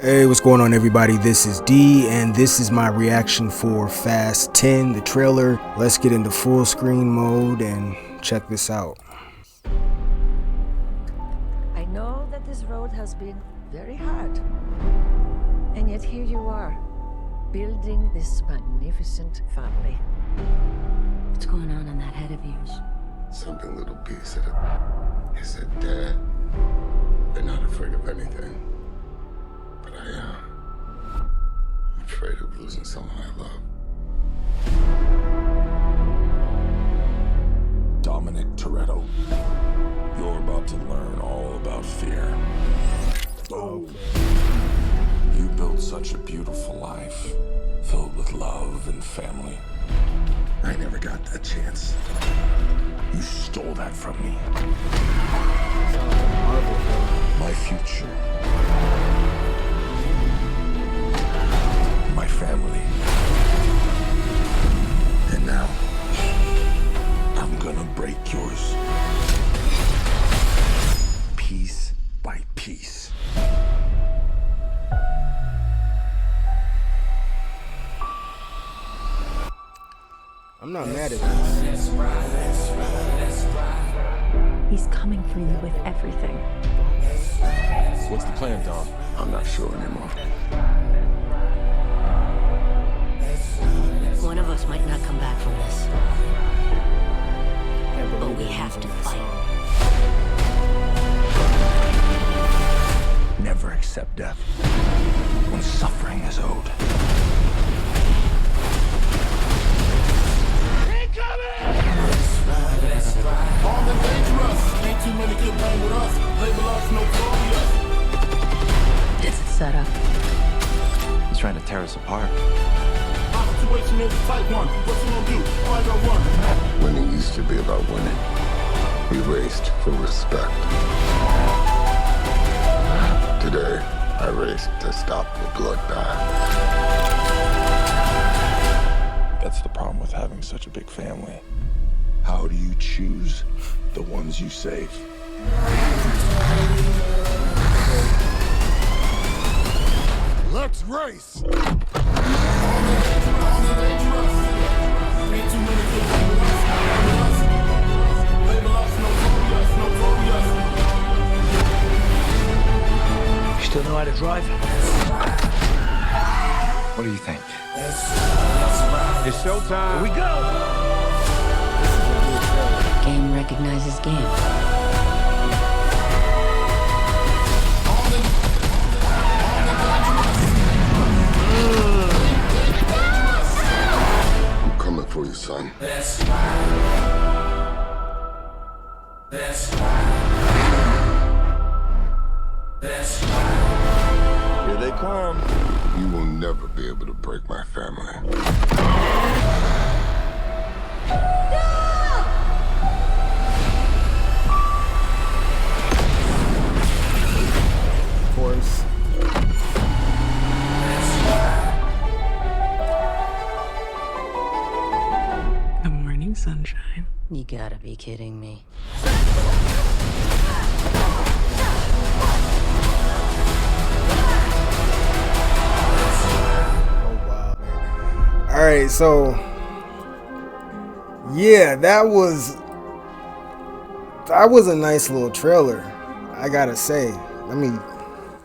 Hey, what's going on, everybody? This is D, and this is my reaction for Fast 10, the trailer. Let's get into full screen mode and check this out. I know that this road has been very hard, and yet here you are, building this magnificent family. What's going on in that head of yours? Something little piece of it. He said, Dad, they're not afraid of anything. But I am. I'm afraid of losing someone I love. Dominic Toretto, you're about to learn all about fear. Oh. You built such a beautiful life, filled with love and family. I never got that chance. You stole that from me. My future. My family. And now, I'm gonna break yours. Piece by piece. I'm not mad at this. He's coming for you with everything. What's the plan, Dom? I'm not sure anymore. One of us might not come back from this. But we have to fight. Never accept death when suffering is owed. Armed and dangerous. Ain't too many can bang with us. Label us notorious. It's a setup. He's trying to tear us apart. Our situation is a tight one. What you gonna do? All I got one. Winning used to be about winning. We raced for respect. Today, I raced to stop the bloodbath. That's the problem with having such a big family. How do you choose the ones you save? Let's race. You still know how to drive? What do you think? It's showtime. Here we go! Game recognizes game. I'm coming for you, son. Here they come. You will never be able to break my family. Of course. Good morning, sunshine. You gotta be kidding me. All right, so yeah, that was a nice little trailer. I gotta say,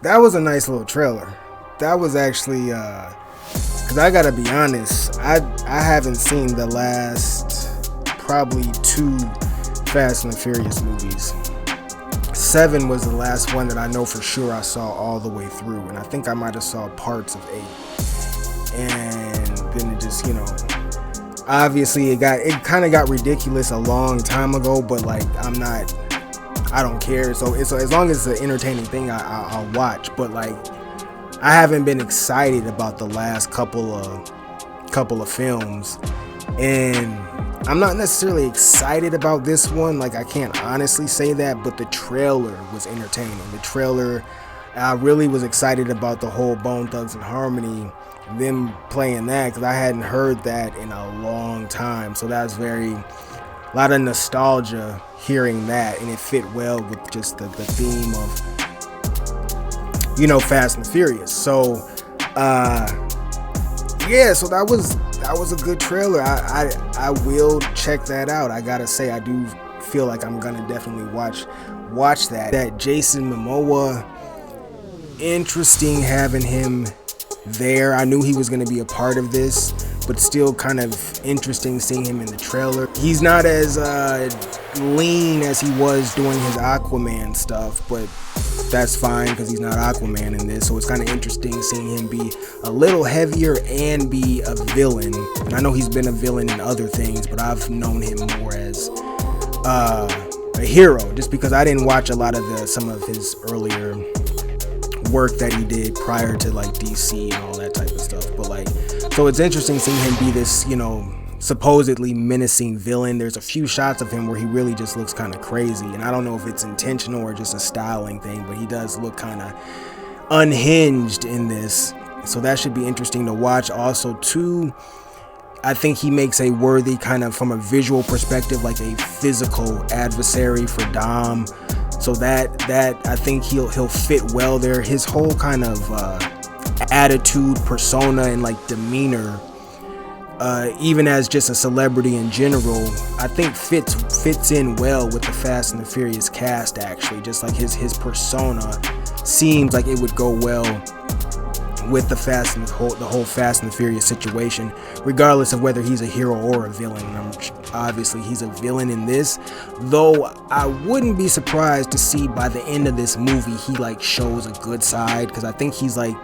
that was a nice little trailer. That was actually, cause I gotta be honest, I haven't seen the last probably 2 Fast and Furious movies. 7 was the last one that I know for sure I saw all the way through, and I think I might have saw parts of 8. And then it just, obviously it kind of got ridiculous a long time ago, but like I don't care. So as long as it's an entertaining thing, I'll watch. But like, I haven't been excited about the last couple of films, and I'm not necessarily excited about this one. Like, I can't honestly say that, but the trailer was entertaining. The trailer, I really was excited about the whole Bone Thugs and Harmony, them playing that, because I hadn't heard that in a long time. So that was a lot of nostalgia hearing that, and it fit well with just the theme of Fast and the Furious. So yeah, so that was a good trailer. I will check that out. I gotta say, I do feel like I'm gonna definitely watch that. That Jason Momoa, interesting having him there. I knew he was gonna be a part of this, but still kind of interesting seeing him in the trailer. He's not as lean as he was doing his Aquaman stuff, but that's fine because he's not Aquaman in this. So it's kind of interesting seeing him be a little heavier and be a villain. And I know he's been a villain in other things, but I've known him more as a hero, just because I didn't watch a lot of some of his earlier work that he did prior to like DC and all that type of stuff. But like, so it's interesting seeing him be this, supposedly menacing villain. There's a few shots of him where he really just looks kind of crazy, and I don't know if it's intentional or just a styling thing, but he does look kind of unhinged in this. So that should be interesting to watch. Also too, I think he makes a worthy kind of, from a visual perspective, like a physical adversary for Dom. So that I think he'll fit well there. His whole kind of attitude, persona, and like demeanor, even as just a celebrity in general, I think fits in well with the Fast and the Furious cast. Actually, just like his persona seems like it would go well with the whole Fast and the Furious situation, regardless of whether he's a hero or a villain. And obviously he's a villain in this, though I wouldn't be surprised to see by the end of this movie he like shows a good side, because I think he's like,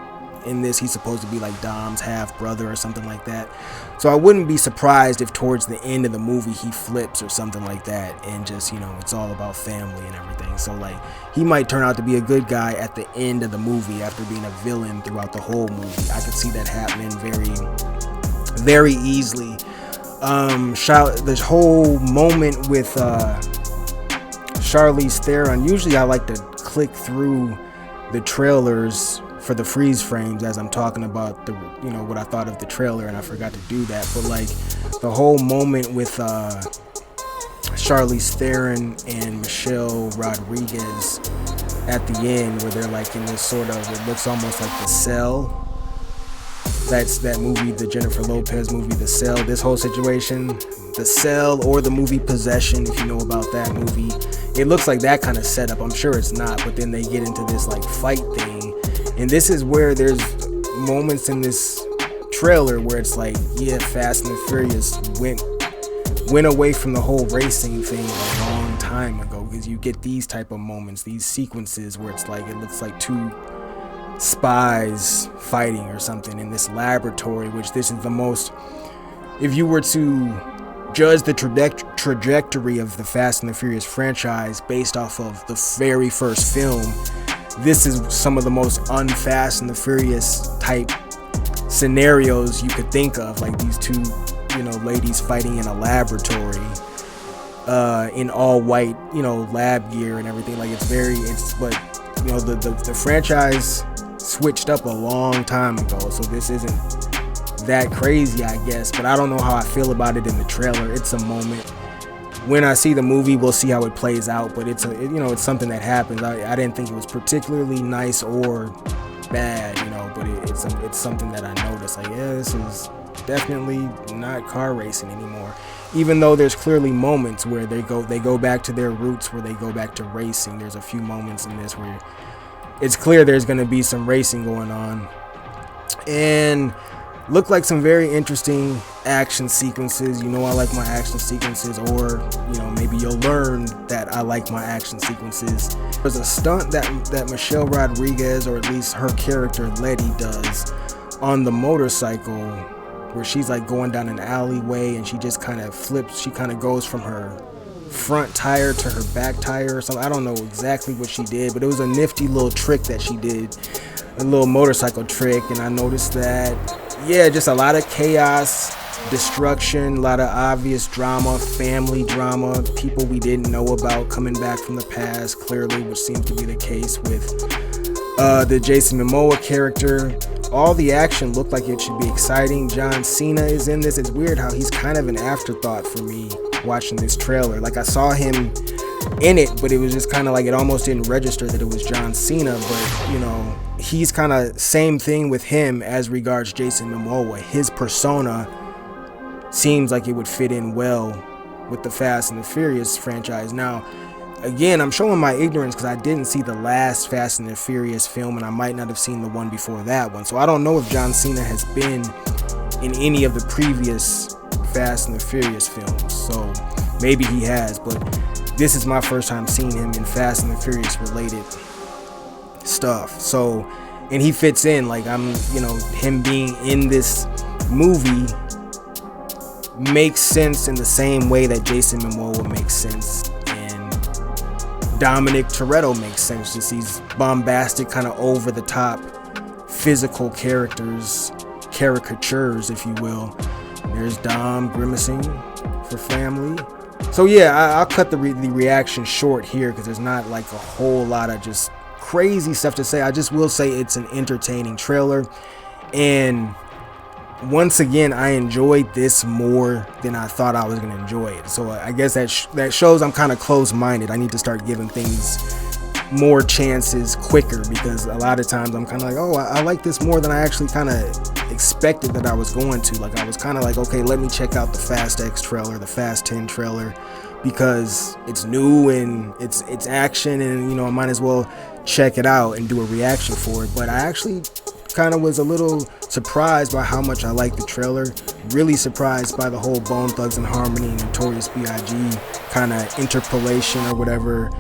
in this, he's supposed to be like Dom's half brother or something like that. So I wouldn't be surprised if towards the end of the movie he flips or something like that, and just, it's all about family and everything. So like, he might turn out to be a good guy at the end of the movie after being a villain throughout the whole movie. I could see that happening very, very easily. This whole moment with Charlize Theron, usually I like to click through the trailers for the freeze frames as I'm talking about the what I thought of the trailer, and I forgot to do that. But like, the whole moment with Charlize Theron and Michelle Rodriguez at the end, where they're like in this sort of, it looks almost like The Cell. That's that movie, the Jennifer Lopez movie, The Cell. This whole situation, The Cell, or the movie Possession, if you know about that movie, it looks like that kind of setup. I'm sure it's not, but then they get into this like fight thing. And this is where there's moments in this trailer where it's like, yeah, Fast and the Furious went away from the whole racing thing a long time ago, because you get these type of moments, these sequences where it's like, it looks like two spies fighting or something in this laboratory, which this is the most, if you were to judge the trajectory of the Fast and the Furious franchise based off of the very first film, this is some of the most un-Fast and the Furious type scenarios you could think of, like these two, ladies fighting in a laboratory, in all white, lab gear and everything. Like, but the franchise switched up a long time ago, so this isn't that crazy, I guess. But I don't know how I feel about it in the trailer. It's a moment. When I see the movie, we'll see how it plays out, but it's it's something that happens. I didn't think it was particularly nice or bad, but it's something that I noticed. Like, yeah, this is definitely not car racing anymore. Even though there's clearly moments where they go back to their roots, where they go back to racing. There's a few moments in this where it's clear there's going to be some racing going on, and look like some very interesting action sequences. I like my action sequences, or maybe you'll learn that I like my action sequences. There's a stunt that Michelle Rodriguez, or at least her character Letty, does on the motorcycle, where she's like going down an alleyway and she just kind of flips. She kind of goes from her front tire to her back tire or something. I don't know exactly what she did, but it was a nifty little trick that she did, a little motorcycle trick. And I noticed that, yeah, just a lot of chaos, destruction, a lot of obvious drama, family drama, people we didn't know about coming back from the past, clearly, which seems to be the case with the Jason Momoa character. All the action looked like it should be exciting. John Cena is in this. It's weird how he's kind of an afterthought for me watching this trailer. Like, I saw him in it, but it was just kind of like it almost didn't register that it was John Cena. But you know, he's kind of same thing with him as regards Jason Momoa. His persona seems like it would fit in well with the Fast and the Furious franchise. Now, again, I'm showing my ignorance because I didn't see the last Fast and the Furious film, and I might not have seen the one before that one. So I don't know if John Cena has been in any of the previous Fast and the Furious films. So maybe he has, but this is my first time seeing him in Fast and the Furious related stuff. So, and he fits in, like, you know, him being in this movie makes sense in the same way that Jason Momoa makes sense, and Dominic Toretto makes sense. Just these bombastic, kind of over the top physical caricatures, if you will. There's Dom grimacing for family. So yeah, I'll cut the reaction short here because there's not like a whole lot of just crazy stuff to say. I just will say it's an entertaining trailer, and once again, I enjoyed this more than I thought I was going to enjoy it. So I guess that shows I'm kind of closed-minded. I need to start giving things more chances quicker, because a lot of times I'm kind of like, oh, I like this more than I actually kind of expected that I was going to. Like, I was kind of like, okay, let me check out the Fast X trailer, the Fast 10 trailer, because it's new and it's action, and, you know, I might as well check it out and do a reaction for it. But I actually kind of was a little surprised by how much I liked the trailer. Really surprised by the whole Bone Thugs and Harmony and Notorious B.I.G. kind of interpolation or whatever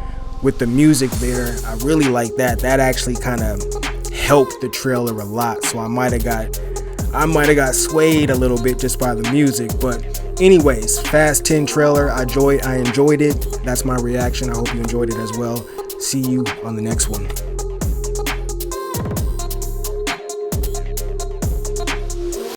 with the music there. I really like that. That actually kind of helped the trailer a lot. So I might have got swayed a little bit just by the music. But anyways, Fast 10 trailer. I enjoyed it. That's my reaction. I hope you enjoyed it as well. See you on the next one.